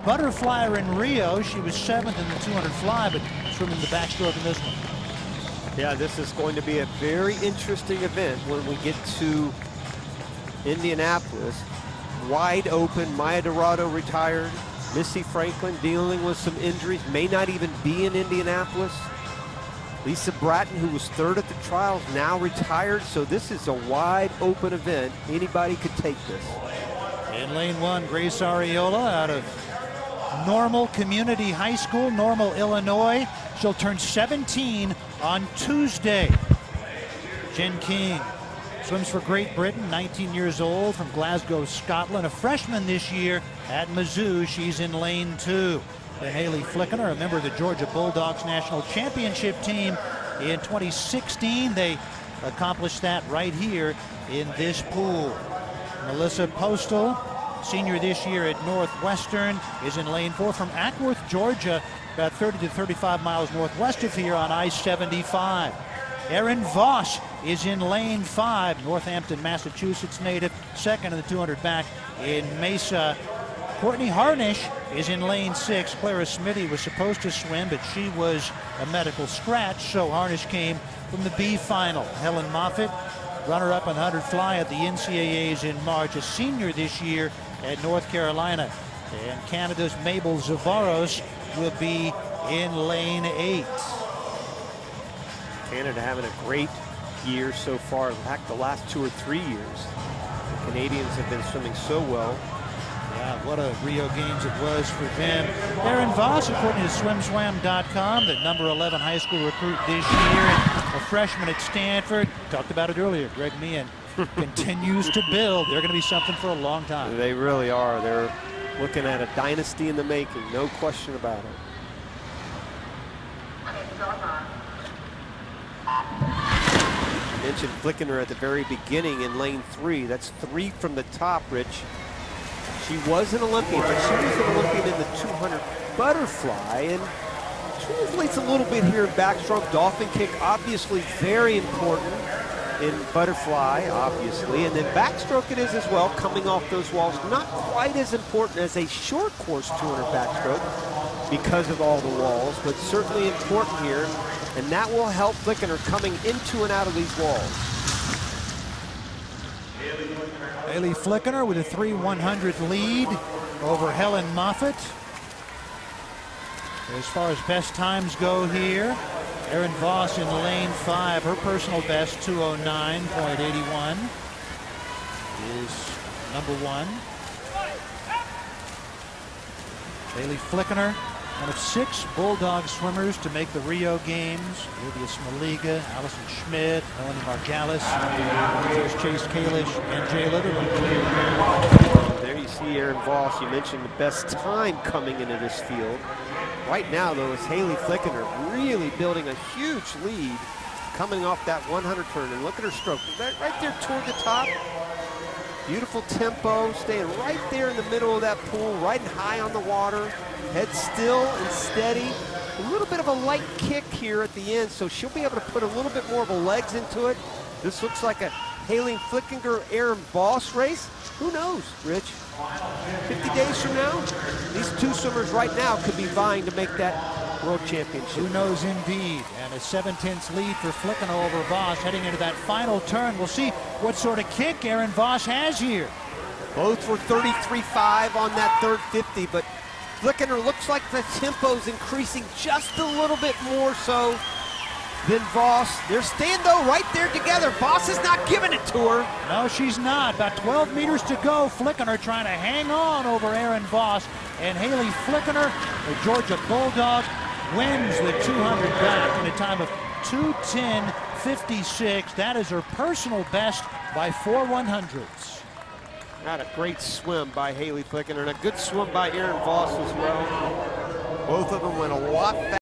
butterflyer in Rio. She was 7th in the 200 fly, but swimming the backstroke in this one. Yeah, this is going to be a very interesting event when we get to Indianapolis. Wide open. Maya Dorado retired. Missy Franklin dealing with some injuries, may not even be in Indianapolis. Lisa Bratton, who was 3rd at the trials, now retired. So this is a wide open event. Anybody could take this. In lane 1, Grace Ariola out of Normal Community High School, Normal, Illinois. She'll turn 17 on Tuesday. Jen King swims for Great Britain, 19 years old, from Glasgow, Scotland. A freshman this year at Mizzou. She's in lane 2. Then Hali Flickinger, a member of the Georgia Bulldogs national championship team in 2016. They accomplished that right here in this pool. Melissa POSTOLL, senior this year at Northwestern, is in lane 4 from Ackworth, Georgia, about 30 to 35 miles northwest of here on I-75. Erin Voss is in lane 5, Northampton, Massachusetts native, 2nd in the 200 back in Mesa. Courtney Harnish is in lane 6. Clara Smitty was supposed to swim, but she was a medical scratch, so Harnish came from the B final. Hellen MOFFITT, runner-up on 100 fly at the NCAAs in March, a senior this year at North Carolina. And Canada's Mobel Zavaros will be in lane 8. Canada having a great year so far. In fact, the last 2 or 3 years, the Canadians have been swimming so well. Yeah, what a Rio Games it was for them. Erin Voss, according to swimswam.com, the number 11 high school recruit this year, and a freshman at Stanford. Talked about it earlier. Greg Meehan continues to build. They're going to be something for a long time. They really are. They're looking at a dynasty in the making, no question about it. I mentioned Flickinger at the very beginning in lane 3. That's 3 from the top, Rich. She was an Olympian, but she was an Olympian in the 200 butterfly, and translates a little bit here in backstroke. Dolphin kick, obviously very important in butterfly, obviously, and then backstroke it is as well, coming off those walls. Not quite as important as a short course 200 backstroke because of all the walls, but certainly important here, and that will help Flickinger coming into and out of these walls. Hali Flickinger with a 3/100th lead over Hellen MOFFITT. As far as best times go here, Erin Voss in lane 5, her personal best 2:09.81 is number 1. Hali Flickinger, one of 6 Bulldog swimmers to make the Rio Games. Olivia Smaliga, Allison Schmidt, Melanie Margalis, Chase Kalish, and Jay Litterman. There you see Erin Voss. You mentioned the best time coming into this field. Right now, though, is Hali Flickinger really building a huge lead coming off that 100 turn. And look at her stroke. Right there toward the top. Beautiful tempo, staying right there in the middle of that pool, riding high on the water. Head still and steady. A little bit of a light kick here at the end, so she'll be able to put a little bit more of a legs into it. This looks like a Hali Flickinger, Erin Voss race. Who knows, Rich? 50 days from now, these 2 swimmers right now could be vying to make that World Championship. Who knows indeed. And a 7/10 lead for Flickinger over Voss heading into that final turn. We'll see what sort of kick Erin Voss has here. Both were 33.5 on that third 50, but Flickinger looks like the tempo's increasing just a little bit more so than Voss. They're staying, though, right there together. Voss is not giving it to her. No, she's not. About 12 meters to go. Flickinger trying to hang on over Erin Voss. And Hali Flickinger, the Georgia Bulldog, wins the 200 back in a time of 2:10.56. That is her personal best by 4/100ths. Not a great swim by Hali Flickinger, and a good swim by Erin Voss as well. Both of them went a lot faster.